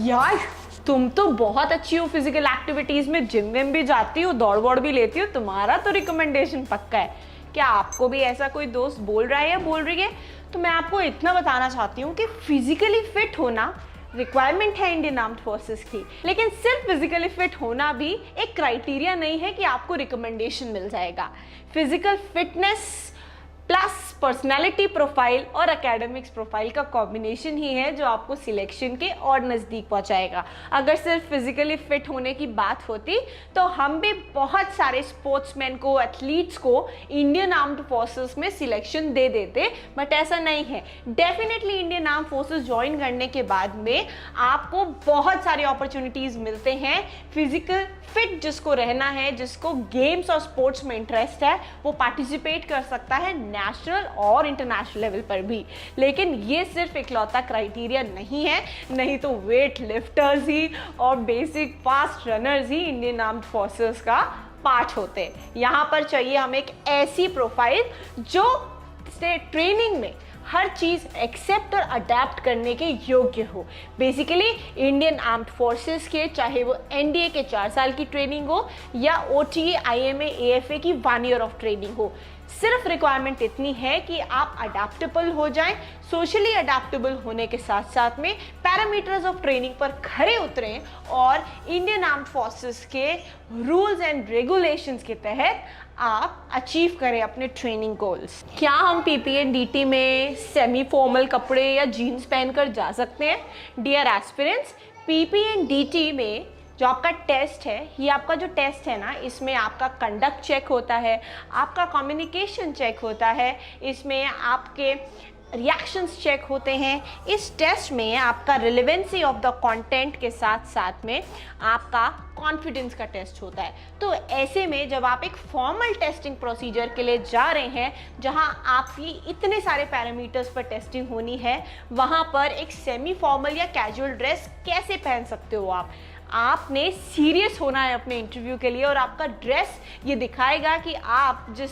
यार तुम तो बहुत अच्छी हो फिजिकल एक्टिविटीज में, जिम में भी जाती हो, दौड़ वौड़ भी लेती हो, तुम्हारा तो रिकमेंडेशन पक्का है। क्या आपको भी ऐसा कोई दोस्त बोल रहा है या बोल रही है? तो मैं आपको इतना बताना चाहती हूँ कि फिजिकली फिट होना रिक्वायरमेंट है इंडियन आर्म्ड फोर्सेस की, लेकिन सिर्फ फिजिकली फिट होना भी एक क्राइटेरिया नहीं है कि आपको रिकमेंडेशन मिल जाएगा। Physical fitness plus personality profile और एकेडमिक्स प्रोफाइल का कॉम्बिनेशन ही है जो आपको सिलेक्शन के और नज़दीक पहुंचाएगा। अगर सिर्फ फिजिकली फिट होने की बात होती तो हम भी बहुत सारे स्पोर्ट्समैन को, एथलीट्स को इंडियन आर्म्ड फोर्सेस में सिलेक्शन दे देते, बट ऐसा नहीं है। Definitely Indian armed forces join करने के बाद में आपको बहुत सारे अपॉर्चुनिटीज़ मिलते हैं। फिजिकल फिट जिसको रहना है, जिसको गेम्स और स्पोर्ट्स में इंटरेस्ट है, वो पार्टिसिपेट कर सकता है नेशनल और इंटरनेशनल लेवल पर भी। लेकिन ये सिर्फ इकलौता क्राइटेरिया नहीं है, नहीं तो वेट लिफ्टर्स ही और बेसिक फास्ट रनर्स ही इंडियन आर्म्ड फोर्सेस का पार्ट होते। यहाँ पर चाहिए हमें एक ऐसी प्रोफाइल जो ट्रेनिंग में हर चीज़ एक्सेप्ट और अडेप्ट करने के योग्य हो। बेसिकली इंडियन आर्म्ड फोर्सेस के, चाहे वो एनडीए के 4 साल की ट्रेनिंग हो या ओटीए, आईएमए, एएफए की 1 ईयर ऑफ ट्रेनिंग हो, सिर्फ रिक्वायरमेंट इतनी है कि आप अडेप्टेबल हो जाएं। सोशली अडेप्टेबल होने के साथ साथ में पैरामीटर्स ऑफ ट्रेनिंग पर खरे उतरें और इंडियन आर्म्ड फोर्सेस के रूल्स एंड रेगुलेशंस के तहत आप अचीव करें अपने ट्रेनिंग गोल्स। क्या हम पीपी एंड डीटी में सेमी फॉर्मल कपड़े या जीन्स पहनकर जा सकते हैं? Dear aspirants, PP and DT में जो आपका टेस्ट है, ये आपका जो टेस्ट है ना, इसमें आपका कंडक्ट चेक होता है, आपका कम्युनिकेशन चेक होता है, इसमें आपके रिएक्शंस चेक होते हैं। इस टेस्ट में आपका रिलेवेंसी ऑफ द कंटेंट के साथ साथ में आपका कॉन्फिडेंस का टेस्ट होता है। तो ऐसे में जब आप एक फॉर्मल टेस्टिंग प्रोसीजर के लिए जा रहे हैं, जहां आपकी इतने सारे पैरामीटर्स पर टेस्टिंग होनी है, वहां पर एक सेमी फॉर्मल या कैजुअल ड्रेस कैसे पहन सकते हो आपने सीरियस होना है अपने इंटरव्यू के लिए, और आपका ड्रेस ये दिखाएगा कि आप जिस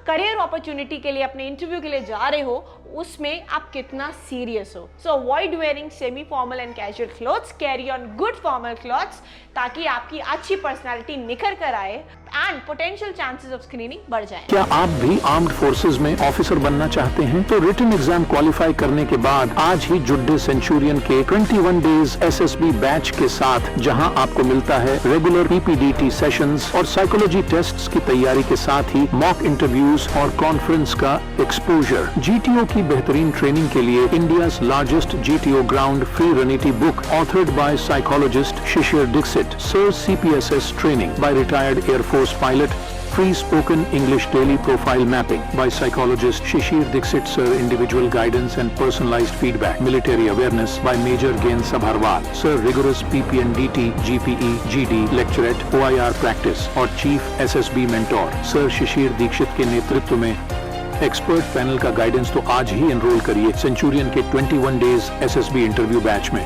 करियर अपॉर्चुनिटी के लिए अपने इंटरव्यू के लिए जा रहे हो उसमें आप कितना सीरियस हो। सो avoid wearing semi formal and casual clothes, carry on good formal clothes, ताकि आपकी अच्छी पर्सनालिटी निखर कर आए and potential chances of screening बढ़ जाए। क्या आप भी आर्म्ड फोर्सेज में ऑफिसर बनना चाहते हैं? तो रिटन एग्जाम क्वालिफाई करने के बाद आज ही जुड़े सेंचुरियन के 21 डेज एसएसबी बैच के साथ, जहां आपको मिलता है रेगुलर पीपीडीटी सेशंस और साइकोलॉजी टेस्ट्स की तैयारी के साथ ही मॉक इंटरव्यूज और कॉन्फ्रेंस का एक्सपोजर। जीटीओ की बेहतरीन ट्रेनिंग के लिए India's largest GTO ground free रनिटी book authored by psychologist Shishir Dixit, sir CPSS training by retired air force pilot, free spoken English daily profile mapping by psychologist Shishir Dixit sir, individual guidance and personalized feedback, military awareness by Major Gain Sabharwal sir, rigorous PPNDT, GPE, GD lecturate, OIR practice और chief SSB mentor sir Shishir Dixit के नेतृत्व में expert panel का guidance. तो आज ही enrol करिए Centurion के 21 days SSB interview batch में।